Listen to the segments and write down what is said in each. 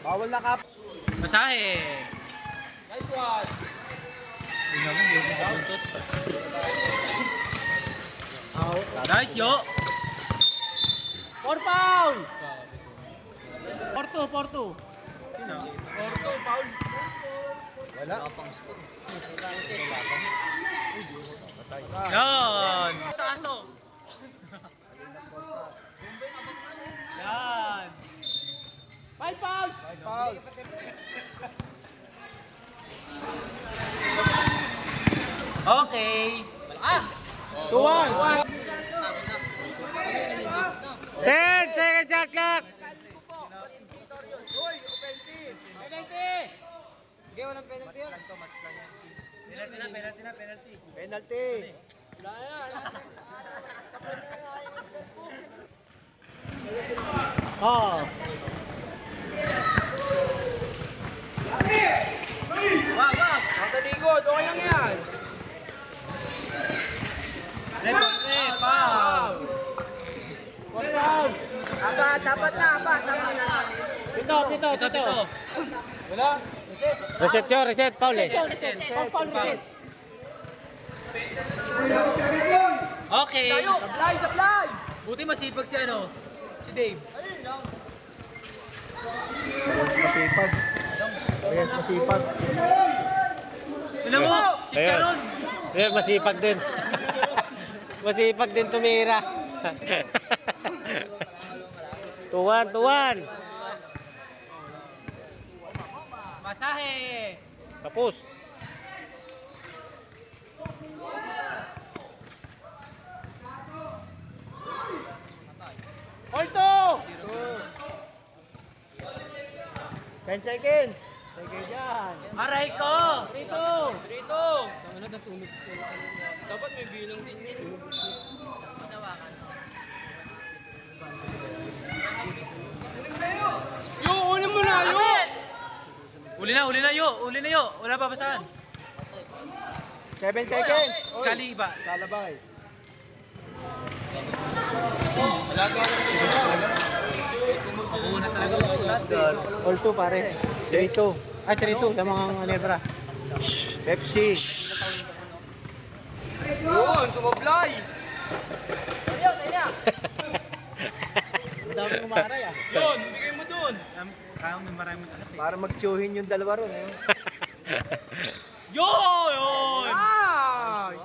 Bawal na kap. Masahe. Nice one. Nice, yo. 4 foul. 4-2, 4-2. Porto, foul. Wala. Yan. Aso. Yan. 5 fouls. 5 fouls. Okay. 2-1. 10 second shot clock. Hindi, walang penalty yun. Penalty. Penalty. Wala yan. Oh. Wag. Mataligod, okay lang yan. Foul. 4 fouls. Dapat na. Pito. Wala. Reset yun, reset. Foul eh. Reset. Okay. Supply. Buti masipag si ano, si Dave. Masipag. Tignan mo, Ayun. ron. Ayun, masipag din. Masipag din tumira. 2-1. Masahe. Tapos. Porto! 10 seconds. Sige dyan. Aray ko. 3-2. Dapat may bilang din yun. Unin mo na, Uli na yo. Wala pa basahan. 7 seconds. Skali iba. Kalabay. Ako na talaga. All 2 pare. 3-2. Ay, 3-2. Lamang ang Anebra. Pepsi. Yun, sumablay. Ang dami umaray ah. Yun, bigay mo dun. Kaya may maraming sakit eh. Para mag-tsuhin yung dalawa ron. Eh. Yun! Ay!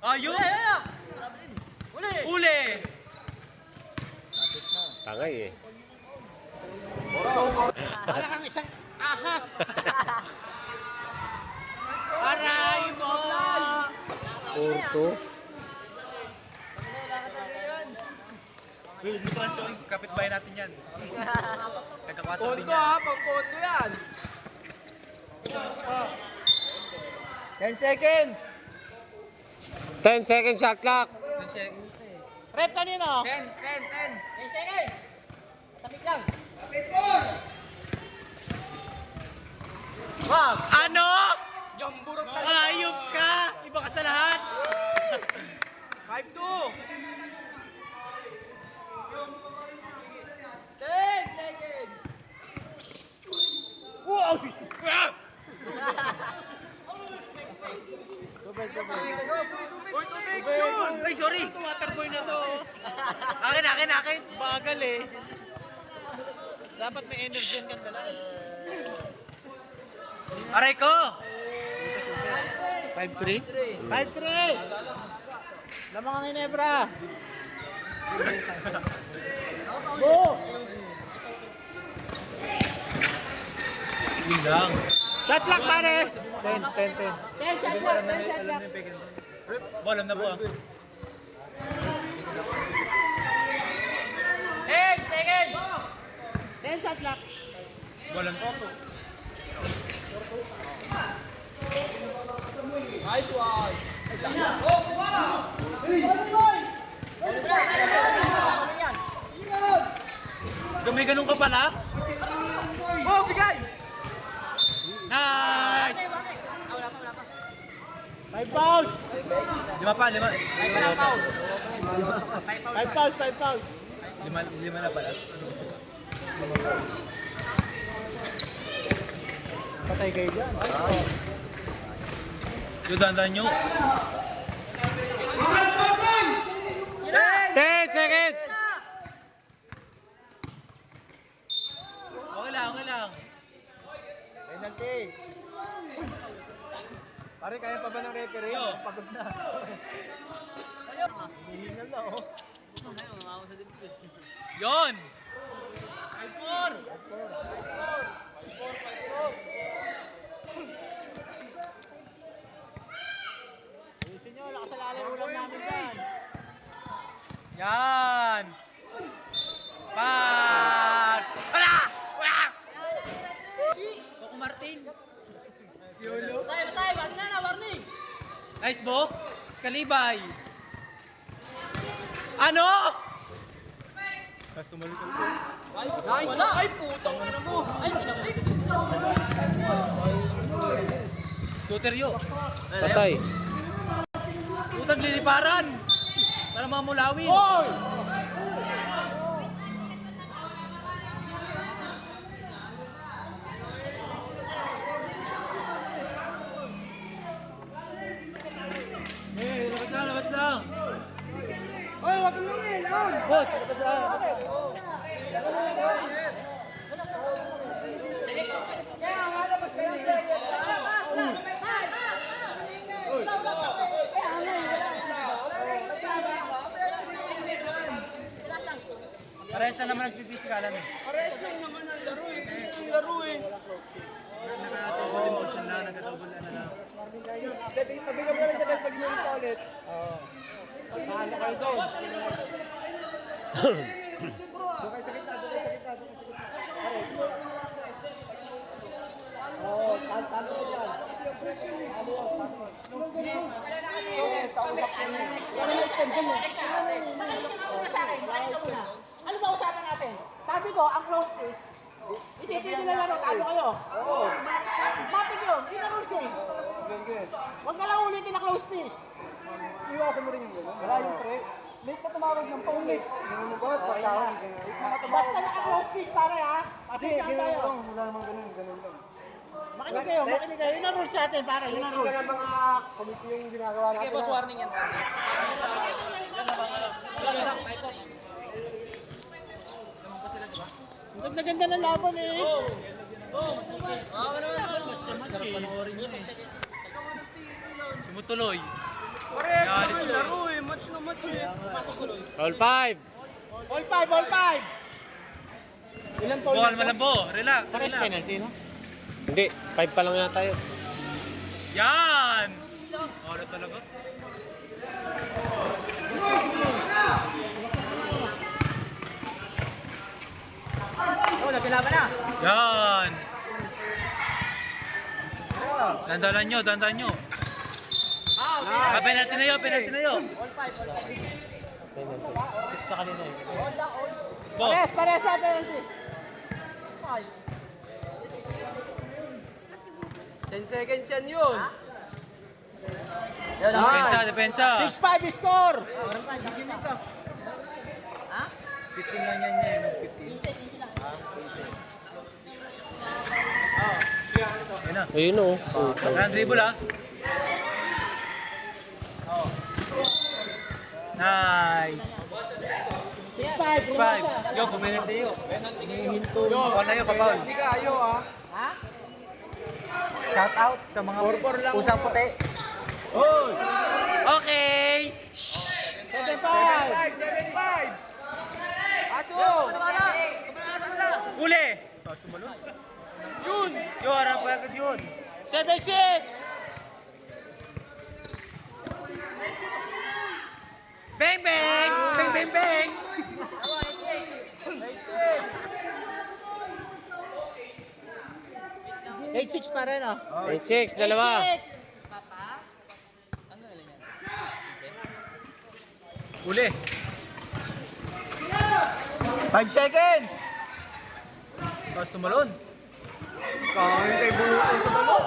Ayun! Uli! Tangay eh. Para kang isang ahas. Aray mo! 4-2. Kapit-bahay natin yan. Kagakwato din Pondo yan. ha, pag-pondo yan. 10 seconds. 10 second shot clock. Rep kanino? 10 seconds. Tapik lang. Wag! Ano? Jamburot na. Ayop ka! Iba ka sa lahat! 5-2. 10 seconds. Wow! Tubig. Uy, tubig yun! Ay, sorry! Waterboy na to. Akin. Bagal eh. Dapat may energy yan dala. Aray ko! 5-3? 5-3! Lamang ang Inebra. Go! Yun lang. Shot clock pare! 10 shot clock. Bolam na po ah. 10 seconds! 10 shot clock. Bolam po. Nice one! May ganun ka pala? Oh, bigay! Nice! 5 fouls! 5 pa. 5 fouls! 5 na pala. Patay kayo dyan. Yung dandan nyo. 10 seconds! Okay lang, okay lang. Penalty. Pare, kaya pa ba ng referee? Pagod na. Hihingal na, oh. Yon! Ayusin nyo, nakasalala yung ulam namin dyan. Yan! Pat! Wala! Wala! Coco Martin. Yolo. Warning! Nice, Bo. Escalibay. Ano? Tapos tumalit ko. Nice! Wala! Ay, putang ina mo! Ay, kinabalik! Shooter yo. Patay. Putang liliparan. Para mamulawin. Hoy! Labas lang, labas lang. Hoy, wag mo lang! Boss, labas lang. Parehas na naman nagpipisikalan eh. Parehas lang naman ang laro eh. Yung laro eh. Nagka-double emotion na, nagka-double na lang. Sabi ka pala sa best pag inulit ka ulit. Oo. Paano kayo doon? Doon kayo sa gitna, doon kayo sa gitna, doon kayo sa gitna. Oo, talo ka dyan. Ano ba usapan natin? Sabi ko, ang close piece, ititigil na laro, talo kayo. Oo. Matik yun, hindi na rules eh. Huwag ka lang ulitin na close piece. Iwasan mo rin yung gano'n. Wala yung pre. Late pa tumawag ng paulit. Ganun mo ba? Patawag. Basta naka-close piece pare ha. Kasi Pasensya ganun tayo. lang. Wala namang ganun. Ganun lang. Makinig kayo, makinig kayo. Yun ang rules natin pare, yun ang Hindi rules. ka ng mga committee yung ginagawa natin. Boss, warning yan. Ang ganda-ganda ng laban eh. Sumutuloy. Parehas naman laro eh. Match na match eh. All 5. All five, all five. Ilang foul Bukal na to? malambo. Relax, Parehas relax. penalty, no? Hindi, 5 pa lang yata tayo. Yan! Wala talaga. Oh, nagkilaban na. Yan! Dandalan nyo, dandalan nyo. Penalty na yun, penalty na yun. 6 na kanina eh. Bo, Pares sa penalty. 10 seconds yan yun. depensa, depensa. 6-5 score. 15 lang yan niya, 15. Yan na. Ayun o. Grand dribble ah. Nice. 6-5. 5. Yo, pumenalty yo. Bawal na yun, papaul. Hindi ka ayo ah. Ha? Shout out sa mga 4-4 lang. pusang puti. Hoy! Okay! 7-5. 7-5! Ato! Uli! Sumalun. Yun! Yo, harap pa agad yun. 7-6. Bang, bang! Bang, bang, bang! 8-6 pa rin oh. 8-6, dalawa. 8-6. Uli! 5 seconds! Tapos tumalon. Kaya kay Buluto sa talong.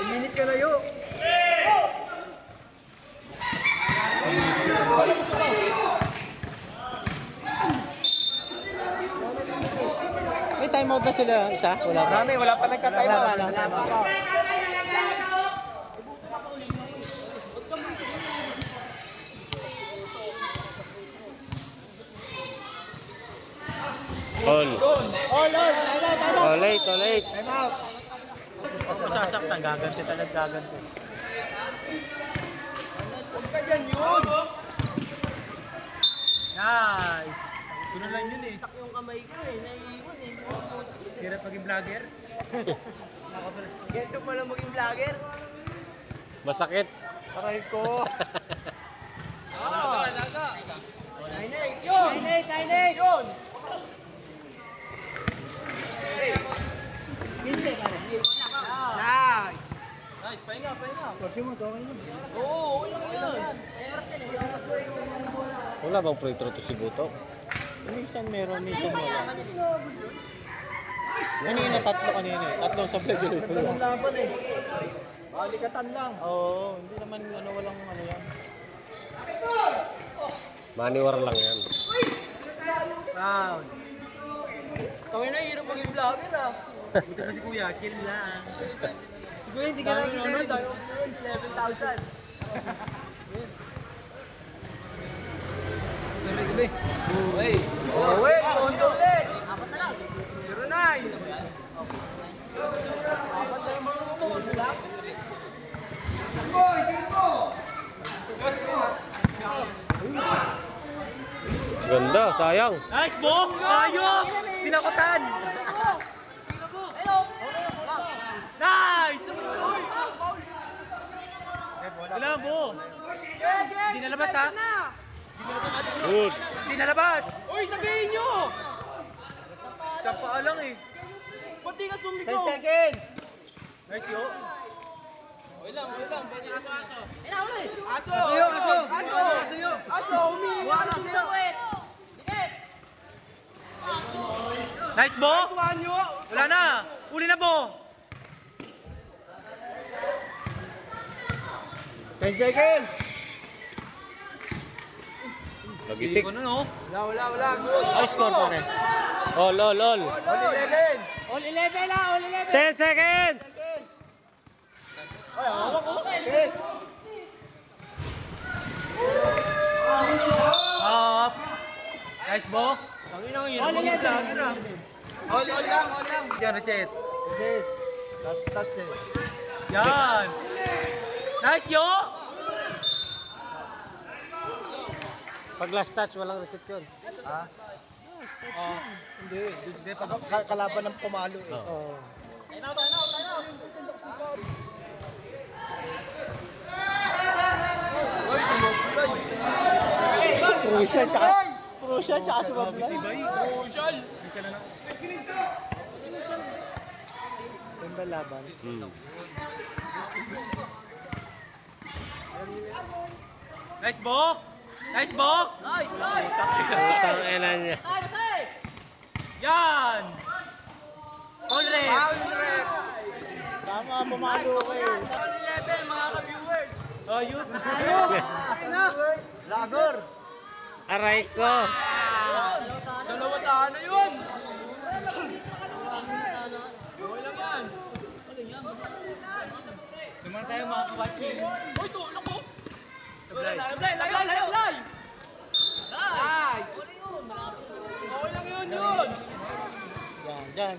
Minute ka na yun. nag-time out na sila isa? Wala pa. Wala pa nagka-time out. Wala pa. All. All. Oh, late, oh, late. Time out. Masasaktan, gaganti talaga, gaganti. Nice. Kuno lang yun eh. Tak yung kamay ko eh. Naiiwan eh. Hirap maging vlogger. Ganito pala maging vlogger. Masakit. Aray ko. Laga. 9-8 yun. 9-8. Yun. 15 pare. Nice. Nice. Pahinga. Oo, okay lang yan. Wala bang free throw to si Buto? Minsan meron, minsan wala. Kanina, tatlo kanina eh. Tatlong sa pledge ulit. Laban eh. Balikatan lang. Oo, hindi naman walang ano yan. Maniwar lang yan. Round. Kami na hirap maging vlogger ah. Buti pa si Kuya, kill lang. Si Kuya hindi ka nakikita rin. 11,000. Uy! Uy! Kondo ulit! Apat na lang. 0-9. Apat na lang mga kondo lang. Ganda, sayang. Nice, Bo! Ayok! Tinakutan! Nice! Wala, Bo! Hindi nalabas, ha? Good. Hindi nalabas! Uy, sabihin nyo! Sa paa lang, eh. Ba't di ka sumiko? 10 seconds! Nice, yo! Aso! Aso! Umiiyak na sa kwet! Nice, Bo! Wala na! Uli na, Bo! 10 seconds! Nagitik. Ano, no? Wala. Good. Ay, score pare. All. All 11! All 11 lang. All 11. 10 seconds! Ay, hawak ko. Okay. Nice, Bo. Tangin ang hirap maging vlogger, ah. All lang. Yan, reset. Last touch eh. Yan. Nice, yo! Pag last touch, walang reset yun. Hindi. Kalaban ng pumalo eh. Oo. Crucial tsaka sumablay. Crucial. Isa na lang. Ganda laban. Nice, Bo! Nice, Bo! Nice! Putang ina niya. Yan! All rep! Tama, pumalo ko eh. All 11, mga ka-viewers! Ayun! Viewers! Lager! Aray ko. Dalawa sa ano yun? Okay lang yan. Naman tayo mga kabatching. Uy, tulong ko! Sablay! Nice! Okay lang yun! Diyan.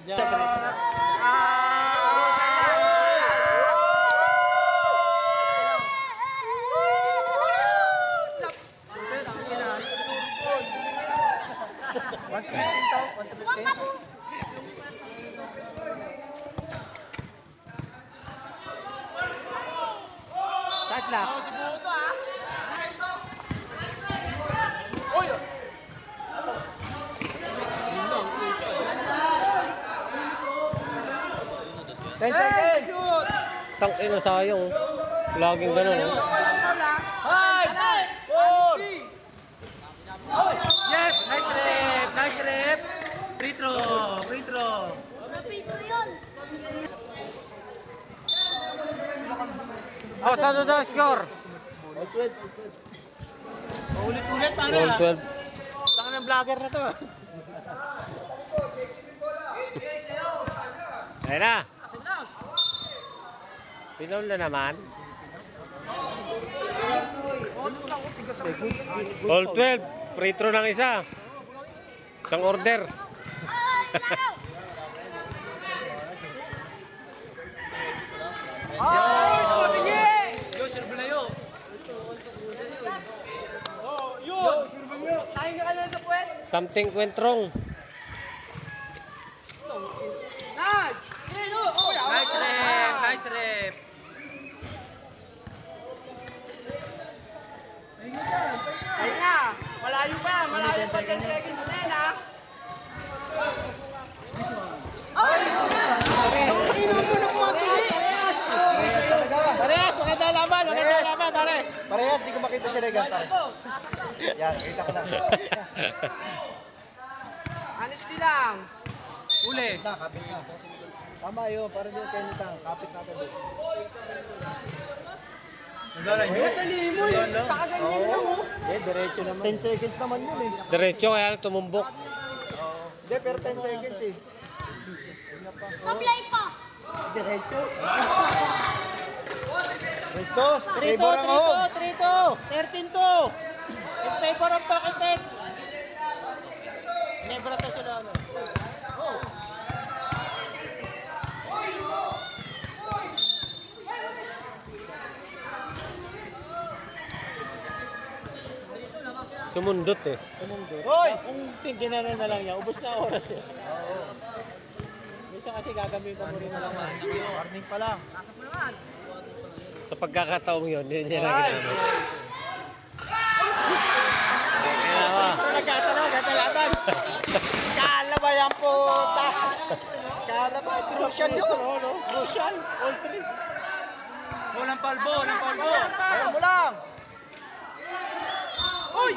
Start lang. Si Buto, ah! Uy! Shoot! Tang ina, sayang. Laging ganun. Oh. Five! Four! Yes! Nice rep! Free throw! Oh, saan na daw score? Ulit-ulit pare. All 12. Tanga ng vlogger na to. Ayun na. Pinaul na naman. All 12. Free throw ng isa. Isang order. Yo, sirbe na yo. Yo, sirbe mo. Kain ka na sa puwet. Something went wrong. Nice rep, nice rep. Ayun na, malayo pa 10 seconds na yun ha. Parehas, maganda laban, pare. Parehas, di ko makita si Regan, pare. Yan, kita ko lang. Honesty lang. Uli. Kapit na. Tama yun, para doon kayo nitang. Kapit natin doon. Dali mo yun. Kakaganyan lang oh. Diretso naman. 10 seconds naman yun eh. Diretso kaya tumumbok. Hindi, pero 10 seconds eh. Sablay pa. Diretso. Restos, favor ang home. 3-2, 13-2. In favor of Talking Tex. Nebra to sila ano. Sumundot eh. Hoy! Kung tingnan na lang niya, ubos na oras eh. Minsan kasi gagamitan mo rin na lang. Warning pa lang. Sa pagkakataong yun, yun yan ang ginamit. Nagkatalaw, gagalaban. Kala ba yan po? Kala ba? Crucial yun. Crucial, all three. Walang palbo. Ayaw mo lang. Uy!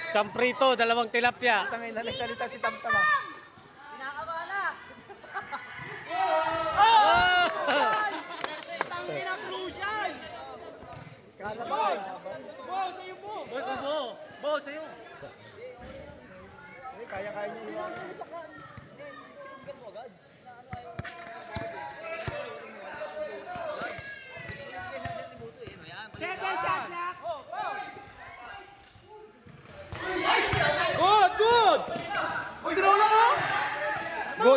Isang prito, dalawang tilapia. Tangay na nagsalita si Tamtama. Tangina crucial! Kala ba? Boy, kubo. Bo, sa'yo. Kaya-kaya niya yun. Good! Uy, ginawa lang mo!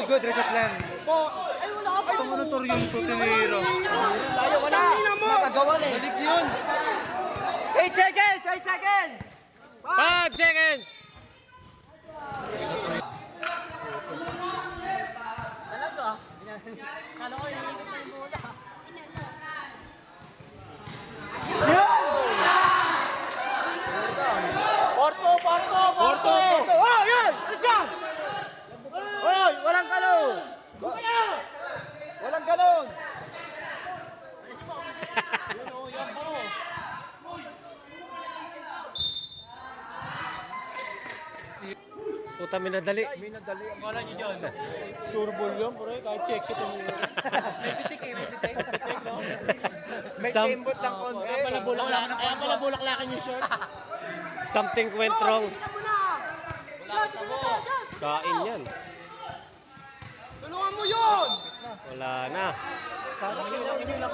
Good, reset lang. Ito mo na yung tutiniro. Tayo, wala. Nakagawan eh. Balik yun. 8 seconds! 8 seconds! 5 seconds! Porto! Oh, yan! Isa! Hoy, walang galon! Walang galon! Puta, minadali. Wala nyo dyan. Surbol yun, bro. Kahit sexy ito mo. May Sam- timbot lang konti. Kaya pala bulaklakan yung shirt. Something went wrong. Kain yan. Tulungan mo yun! Wala na. Laki mo na.